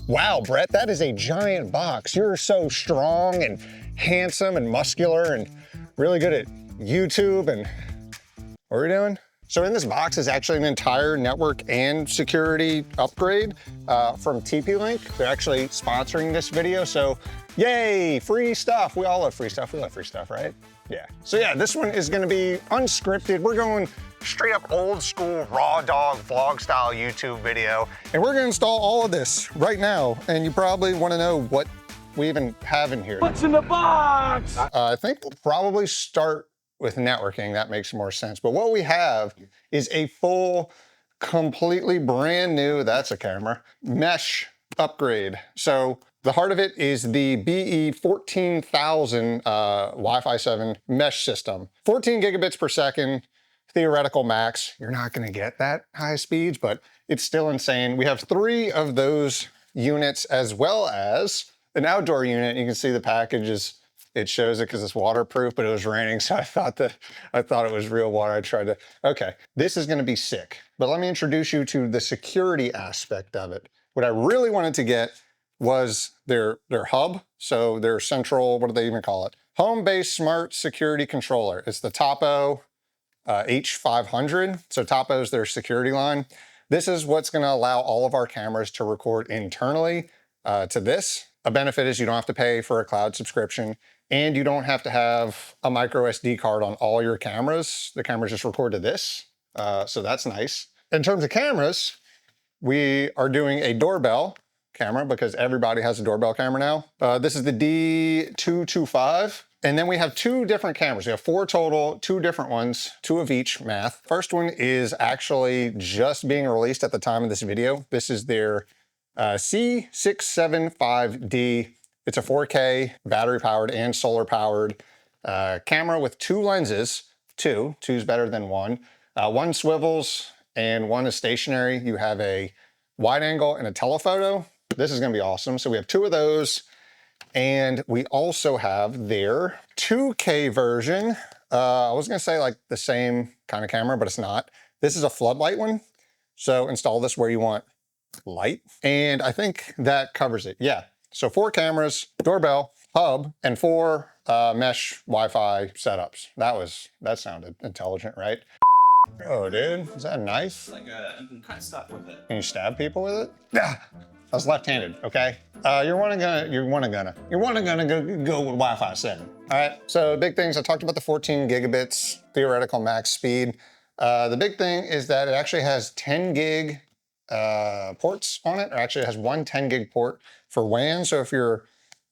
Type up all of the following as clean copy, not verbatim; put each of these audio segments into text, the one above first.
Wow, Brett, that is a giant box. You're so strong and handsome and muscular and really good at YouTube and what are we doing? So in this box is actually an entire network and security upgrade from TP-Link. They're actually sponsoring this video, so yay, free stuff. We all love free stuff. We love free stuff, right? Yeah. So yeah, this one is gonna be unscripted. We're going straight up old school raw dog vlog style YouTube video. And we're gonna install all of this right now. And you probably wanna know what we even have in here. What's in the box? I think we'll probably start with networking. That makes more sense. But what we have is a full, completely brand new, that's a camera, mesh upgrade. So the heart of it is the BE 14000 Wi-Fi 7 mesh system. 14 gigabits per second, theoretical max. You're not gonna get that high speeds, but it's still insane. We have 3 of those units as well as an outdoor unit. You can see the package is, it shows it because it's waterproof, but it was raining, so I thought it was real water. Okay, this is gonna be sick. But let me introduce you to the security aspect of it. What I really wanted to get was their hub, so their central, what do they even call it? Home-based smart security controller. It's the Tapo H500. So Tapo is their security line. This is what's gonna allow all of our cameras to record internally to this. A benefit is you don't have to pay for a cloud subscription, and you don't have to have a micro SD card on all your cameras. The cameras just record to this, so that's nice. In terms of cameras, we are doing a doorbell camera because everybody has a doorbell camera now. This is the D225. And then we have 2 different cameras. We have 4 total, 2 different ones, 2 of each, math. First one is actually just being released at the time of this video. This is their C675D. It's a 4K battery powered and solar powered camera with 2 lenses. 2's better than 1. 1 swivels and 1 is stationary. You have a wide angle and a telephoto. This is gonna be awesome. So we have 2 of those. And we also have their 2K version. I was gonna say like the same kind of camera, but it's not. This is a floodlight one. So install this where you want light. And I think that covers it. Yeah. So 4 cameras, doorbell, hub, and 4 mesh Wi-Fi setups. That sounded intelligent, right? Oh, dude, is that a knife? Like you can cut stuff with it. Can you stab people with it? Yeah. I was left-handed, okay? You're gonna go with Wi-Fi 7. All right, so big things, I talked about the 14 gigabits theoretical max speed. The big thing is that it actually has 10 gig ports on it, or actually it has 1 10 gig port for WAN. So if you're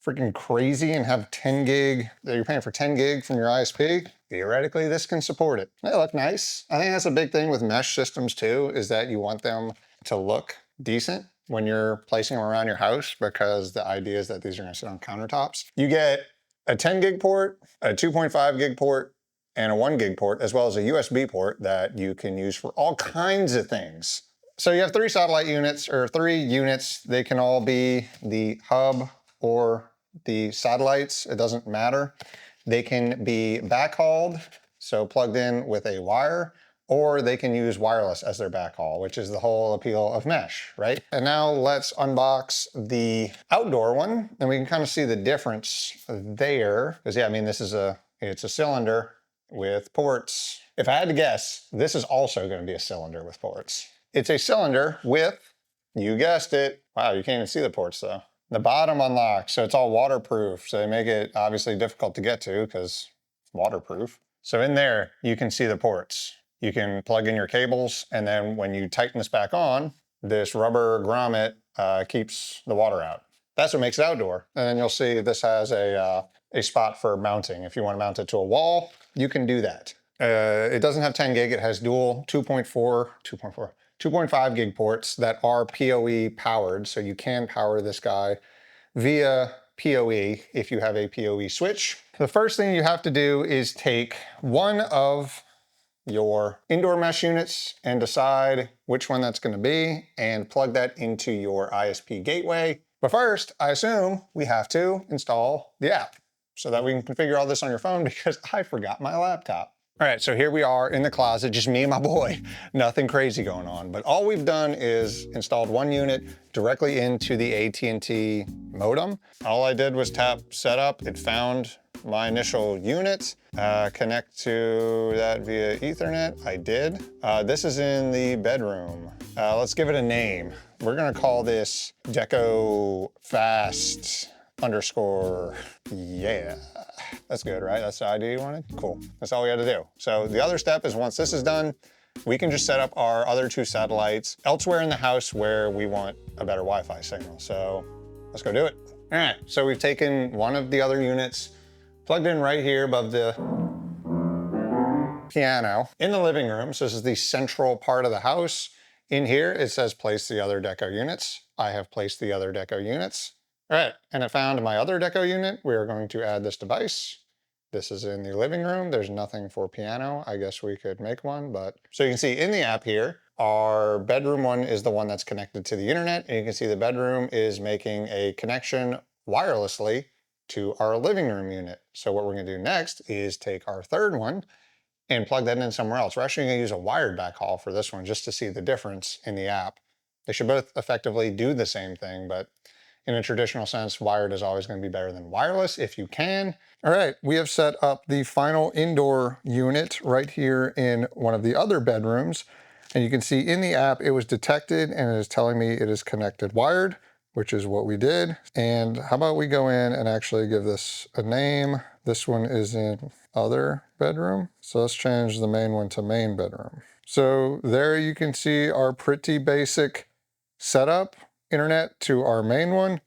freaking crazy and have 10 gig, you're paying for 10 gig from your ISP, theoretically this can support it. They look nice. I think that's a big thing with mesh systems too, is that you want them to look decent when you're placing them around your house, because the idea is that these are gonna sit on countertops. You get a 10 gig port, a 2.5 gig port, and a 1 gig port, as well as a USB port that you can use for all kinds of things. So you have 3 satellite units, or 3 units. They can all be the hub or the satellites, it doesn't matter. They can be backhauled, so plugged in with a wire, or they can use wireless as their backhaul, which is the whole appeal of mesh, right? And now let's unbox the outdoor one, and we can kind of see the difference there. Because yeah, I mean, it's a cylinder with ports. If I had to guess, this is also gonna be a cylinder with ports. It's a cylinder with, you guessed it, wow, you can't even see the ports though. The bottom unlocks, so it's all waterproof. So they make it obviously difficult to get to because it's waterproof. So in there, you can see the ports. You can plug in your cables, and then when you tighten this back on, this rubber grommet keeps the water out. That's what makes it outdoor. And then you'll see this has a spot for mounting. If you want to mount it to a wall, you can do that. It doesn't have 10 gig, it has dual 2.5 gig ports that are PoE powered, so you can power this guy via PoE if you have a PoE switch. The first thing you have to do is take one of your indoor mesh units and decide which one that's going to be and plug that into your ISP gateway. But first, I assume we have to install the app so that we can configure all this on your phone, because I forgot my laptop. All right, so here we are in the closet, just me and my boy. Nothing crazy going on, but all we've done is installed one unit directly into the AT&T modem. All I did was tap setup. It found my initial unit, connect to that via Ethernet. I did. This is in the bedroom. Let's give it a name. We're gonna call this Deco Fast _ yeah. That's good, right? That's the idea you wanted? Cool. That's all we had to do. So the other step is once this is done, we can just set up our other 2 satellites elsewhere in the house where we want a better Wi-Fi signal. So let's go do it. All right, so we've taken one of the other units, plugged in right here above the piano in the living room. So this is the central part of the house. In here, it says place the other Deco units. I have placed the other Deco units. All right, and it found my other Deco unit. We are going to add this device. This is in the living room. There's nothing for piano. I guess we could make one, but. So you can see in the app here, our bedroom one is the one that's connected to the internet. And you can see the bedroom is making a connection wirelessly to our living room unit. So what we're gonna do next is take our third one and plug that in somewhere else. We're actually gonna use a wired backhaul for this one just to see the difference in the app. They should both effectively do the same thing, but in a traditional sense, wired is always going to be better than wireless if you can. All right, we have set up the final indoor unit right here in one of the other bedrooms. And you can see in the app, it was detected and it is telling me it is connected wired, which is what we did. And how about we go in and actually give this a name? This one is in other bedroom. So let's change the main one to main bedroom. So there you can see our pretty basic setup. Internet to our main one,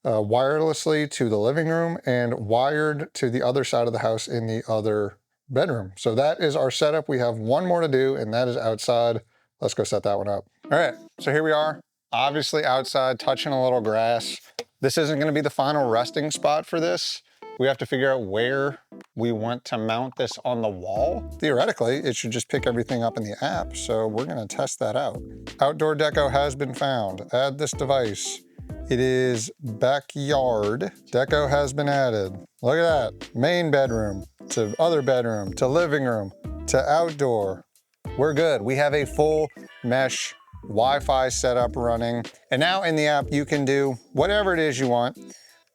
wirelessly to the living room, and wired to the other side of the house in the other bedroom. So that is our setup. We have one more to do, and that is outside. Let's go set that one up. All right, so here we are, obviously outside, touching a little grass. This isn't gonna be the final resting spot for this. We have to figure out where we want to mount this on the wall. Theoretically, it should just pick everything up in the app, so we're gonna test that out. Outdoor Deco has been found. Add this device. It is backyard. Deco has been added. Look at that. Main bedroom to other bedroom to living room to outdoor. We're good. We have a full mesh Wi-Fi setup running. And now in the app, you can do whatever it is you want.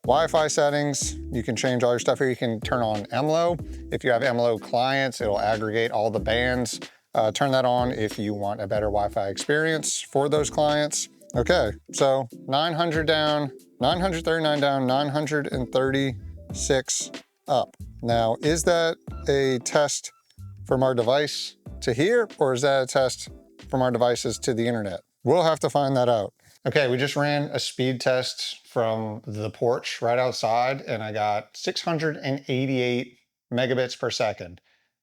Wi-Fi settings, you can change all your stuff here. You can turn on MLO. If you have MLO clients, it'll aggregate all the bands. Turn that on if you want a better Wi-Fi experience for those clients. Okay, so 900 down, 939 down, 936 up. Now, is that a test from our device to here, or is that a test from our devices to the internet? We'll have to find that out. Okay, we just ran a speed test from the porch right outside, and I got 688 megabits per second,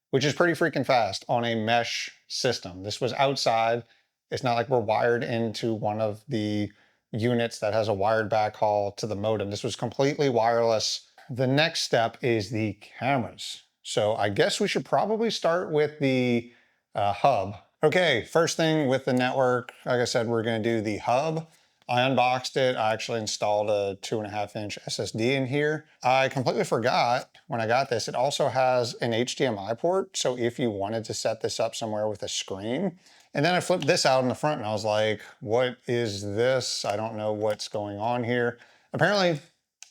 which is pretty freaking fast on a mesh system. This was outside. It's not like we're wired into one of the units that has a wired backhaul to the modem. This was completely wireless. The next step is the cameras. So I guess we should probably start with the hub. Okay, first thing with the network, like I said, we're gonna do the hub. I unboxed it. I actually installed a 2.5-inch SSD in here. I completely forgot when I got this, it also has an HDMI port. So if you wanted to set this up somewhere with a screen, and then I flipped this out in the front and I was like, what is this? I don't know what's going on here. Apparently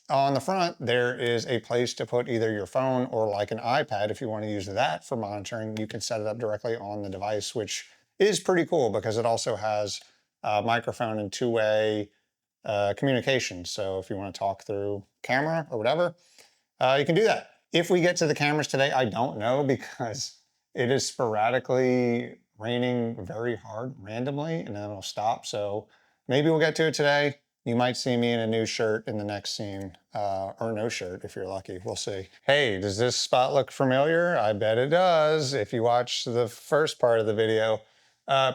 on the front, there is a place to put either your phone or like an iPad. If you want to use that for monitoring, you can set it up directly on the device, which is pretty cool because it also has a microphone and two-way communication. So if you want to talk through camera or whatever, you can do that. If we get to the cameras today, I don't know because it is sporadically raining very hard randomly and then it'll stop. So maybe we'll get to it today. You might see me in a new shirt in the next scene, or no shirt if you're lucky, we'll see. Hey, does this spot look familiar? I bet it does. If you watch the first part of the video,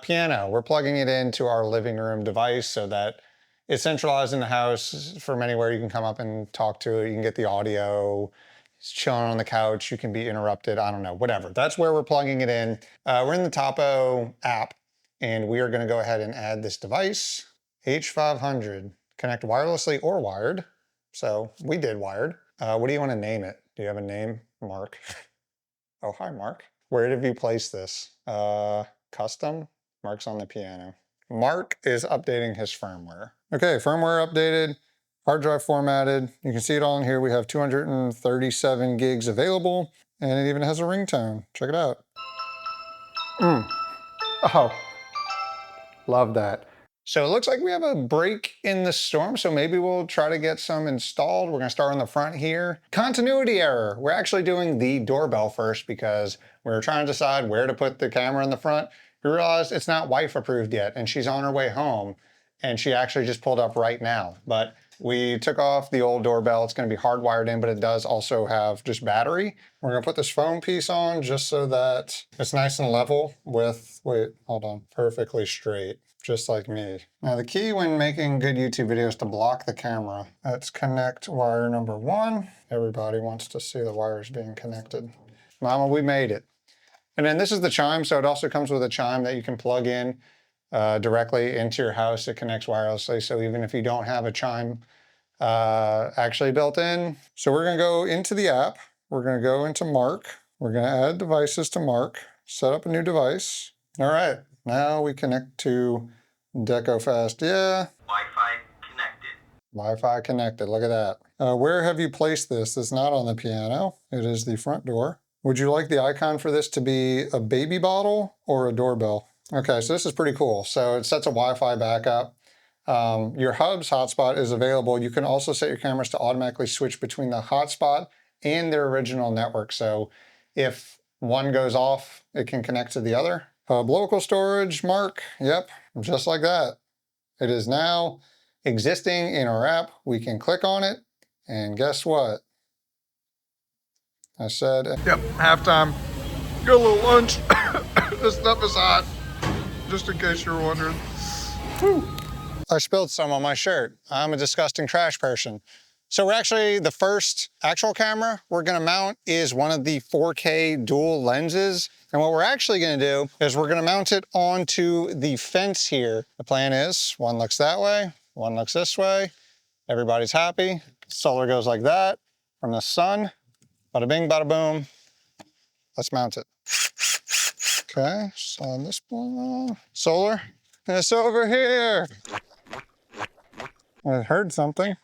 piano, we're plugging it into our living room device so that it's centralized in the house from anywhere you can come up and talk to it. You can get the audio, it's chilling on the couch, you can be interrupted, I don't know, whatever. That's where we're plugging it in. We're in the Tapo app and we are gonna go ahead and add this device, H500. Connect wirelessly or wired. So we did wired. What do you want to name it? Do you have a name? Mark. Oh, hi, Mark. Where have you placed this? Custom? Mark's on the piano. Mark is updating his firmware. Okay, firmware updated, hard drive formatted. You can see it all in here. We have 237 gigs available, and it even has a ringtone. Check it out. Oh, love that. So it looks like we have a break in the storm, so maybe we'll try to get some installed. We're gonna start on the front here. Continuity error. We're actually doing the doorbell first because we were trying to decide where to put the camera in the front. We realized it's not wife approved yet, and she's on her way home, and she actually just pulled up right now. But we took off the old doorbell. It's gonna be hardwired in, but it does also have just battery. We're gonna put this foam piece on just so that it's nice and level with, wait, hold on, perfectly straight. Just like me. Now the key when making good YouTube videos is to block the camera. Let's connect wire number 1. Everybody wants to see the wires being connected. Mama, we made it. And then this is the chime, so it also comes with a chime that you can plug in directly into your house. It connects wirelessly, so even if you don't have a chime actually built in. So we're gonna go into the app. We're gonna go into Mark. We're gonna add devices to Mark, set up a new device. All right. Now we connect to Deco Fast. Yeah. Wi-Fi connected. Wi-Fi connected. Look at that. Where have you placed this? It's not on the piano. It is the front door. Would you like the icon for this to be a baby bottle or a doorbell? Okay, so this is pretty cool. So it sets a Wi-Fi backup. Your hub's hotspot is available. You can also set your cameras to automatically switch between the hotspot and their original network. So if one goes off, it can connect to the other. Local storage, Mark, yep, just like that. It is now existing in our app. We can click on it, and guess what? I said, yep, halftime. Get a little lunch. This stuff is hot, just in case you're wondering. Whew. I spilled some on my shirt. I'm a disgusting trash person. So we're actually, the first actual camera we're gonna mount is one of the 4K dual lenses. And what we're actually gonna do is we're gonna mount it onto the fence here. The plan is, one looks that way, one looks this way. Everybody's happy. Solar goes like that from the sun. Bada bing, bada boom. Let's mount it. Okay, so on this one, solar, it's over here. I heard something.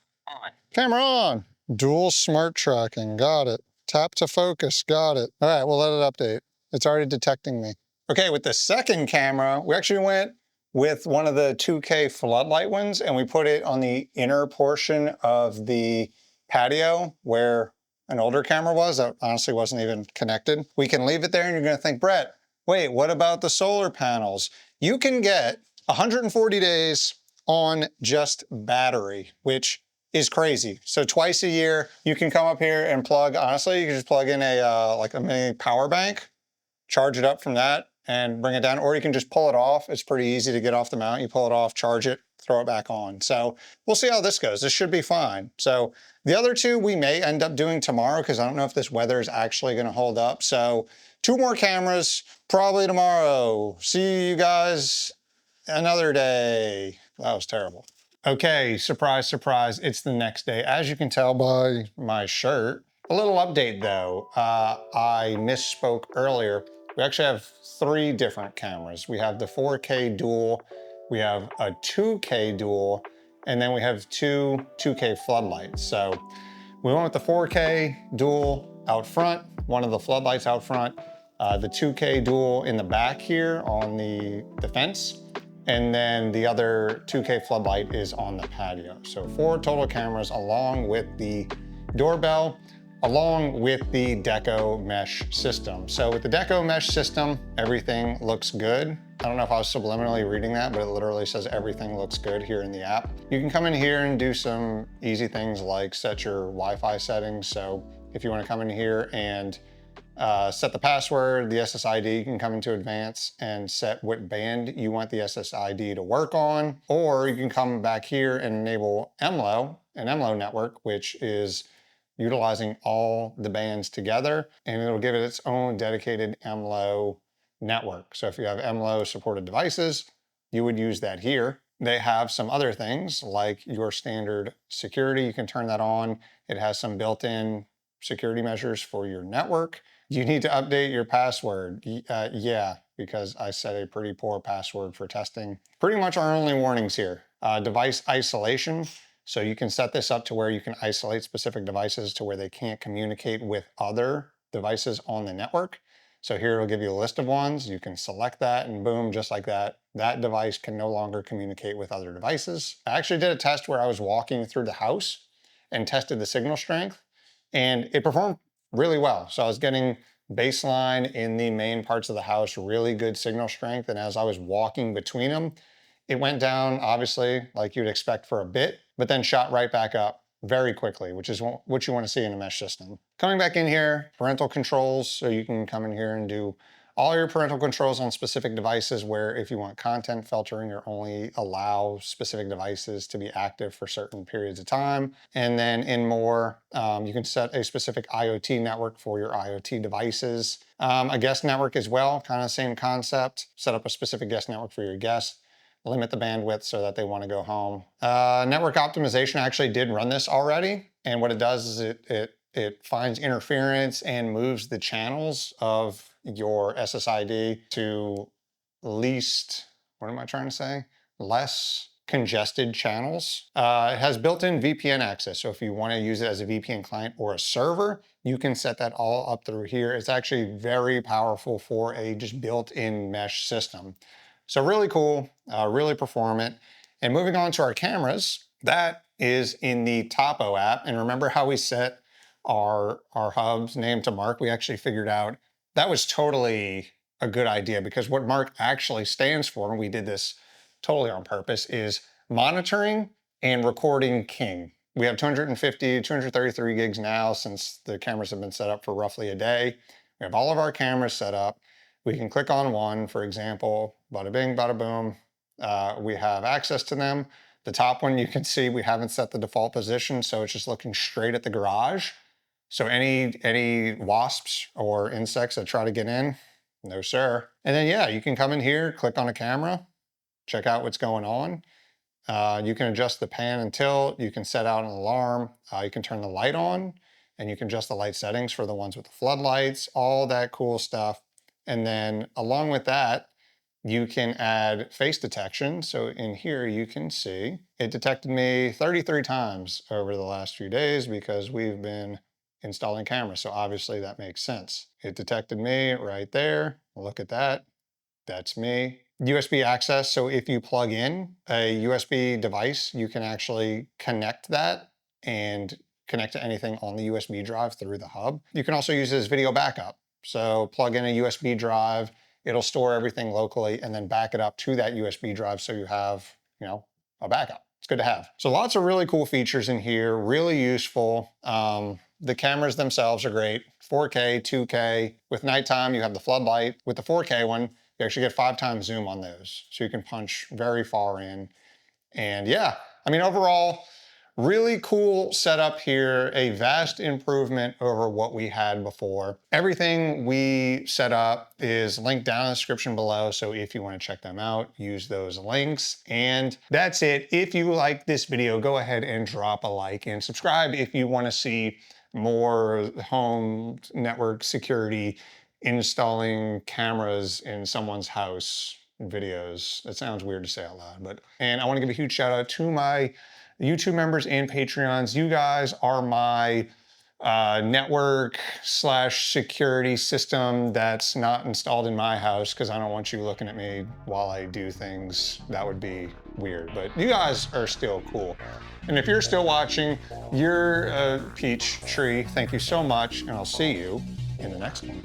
Camera on. Dual smart tracking, got it. Tap to focus, got it. All right, we'll let it update. It's already detecting me. Okay, with the second camera, we actually went with one of the 2K floodlight ones, and we put it on the inner portion of the patio where an older camera was that honestly wasn't even connected. We can leave it there, and you're gonna think, Brett, wait, what about the solar panels? You can get 140 days on just battery, which is crazy. So twice a year, you can come up here and plug, honestly, you can just plug in a like a mini power bank, charge it up from that and bring it down, or you can just pull it off. It's pretty easy to get off the mount. You pull it off, charge it, throw it back on. So we'll see how this goes. This should be fine. So the other two we may end up doing tomorrow because I don't know if this weather is actually gonna hold up. So 2 more cameras, probably tomorrow. See you guys another day. That was terrible. Okay, surprise, surprise, it's the next day. As you can tell by my shirt. A little update though, I misspoke earlier. We actually have 3 different cameras. We have the 4K dual, we have a 2K dual, and then we have 2 2K floodlights. So we went with the 4K dual out front, one of the floodlights out front, the 2K dual in the back here on the fence, and then the other 2K floodlight is on the patio. So 4 total cameras along with the doorbell, along with the Deco mesh system. So with the Deco mesh system, everything looks good. I don't know if I was subliminally reading that, but it literally says everything looks good here in the app. You can come in here and do some easy things like set your Wi-Fi settings. So if you want to come in here and set the password, the SSID, you can come into advanced and set what band you want the SSID to work on, or you can come back here and enable MLO, an MLO network, which is utilizing all the bands together, and it'll give it its own dedicated MLO network. So if you have MLO supported devices, you would use that here. They have some other things like your standard security. You can turn that on. It has some built-in security measures for your network. You need to update your password. Yeah, because I set a pretty poor password for testing. Pretty much our only warnings here. Device isolation. So you can set this up to where you can isolate specific devices to where they can't communicate with other devices on the network. So here it'll give you a list of ones. You can select that and boom, just like that, that device can no longer communicate with other devices. I actually did a test where I was walking through the house and tested the signal strength, and it performed really well. So I was getting baseline in the main parts of the house, really good signal strength. And as I was walking between them, it went down, obviously, like you'd expect for a bit, but then shot right back up very quickly, which is what you want to see in a mesh system. Coming back in here, parental controls. So you can come in here and do all your parental controls on specific devices where if you want content filtering or only allow specific devices to be active for certain periods of time. And then in more, you can set a specific IoT network for your IoT devices. A guest network as well, kind of same concept. Set up a specific guest network for your guests. Limit the bandwidth so that they want to go home. Network optimization, I actually did run this already. And what it does is it finds interference and moves the channels of your SSID to least, what am I trying to say? Less congested channels. It has built-in VPN access. So if you want to use it as a VPN client or a server, you can set that all up through here. It's actually very powerful for a just built-in mesh system. So really cool, really performant. And moving on to our cameras, that is in the Tapo app. And remember how we set our hub's name to Mark? We actually figured out that was totally a good idea, because what Mark actually stands for, and we did this totally on purpose, is monitoring and recording king. We have 233 gigs now since the cameras have been set up for roughly a day. We have all of our cameras set up. We can click on one, for example, bada bing, bada boom. We have access to them. The top one, you can see we haven't set the default position, so it's just looking straight at the garage. So any wasps or insects that try to get in, no sir. And then yeah, you can come in here, click on a camera, check out what's going on. You can adjust the pan and tilt. You can set out an alarm. You can turn the light on, and you can adjust the light settings for the ones with the floodlights, all that cool stuff. And then along with that, you can add face detection. So in here, you can see it detected me 33 times over the last few days because we've been installing cameras. So obviously that makes sense. It detected me right there. Look at that. That's me. USB access. So if you plug in a USB device, you can actually connect that and connect to anything on the USB drive through the hub. You can also use it as video backup. So plug in a USB drive, it'll store everything locally and then back it up to that USB drive so you have, a backup. It's good to have. So lots of really cool features in here, really useful. The cameras themselves are great. 4K, 2K. With nighttime, you have the floodlight. With the 4K one, you actually get 5 times zoom on those. So you can punch very far in. And yeah, overall, really cool setup here, a vast improvement over what we had before. Everything we set up is linked down in the description below, so if you want to check them out, use those links. And that's it. If you like this video, go ahead and drop a like and subscribe if you want to see more home network security, installing cameras in someone's house videos. That sounds weird to say out loud, and I want to give a huge shout out to my YouTube members and Patreons. You guys are my network/security system that's not installed in my house, because I don't want you looking at me while I do things. That would be weird, but you guys are still cool. And if you're still watching, you're a peach tree. Thank you so much, and I'll see you in the next one.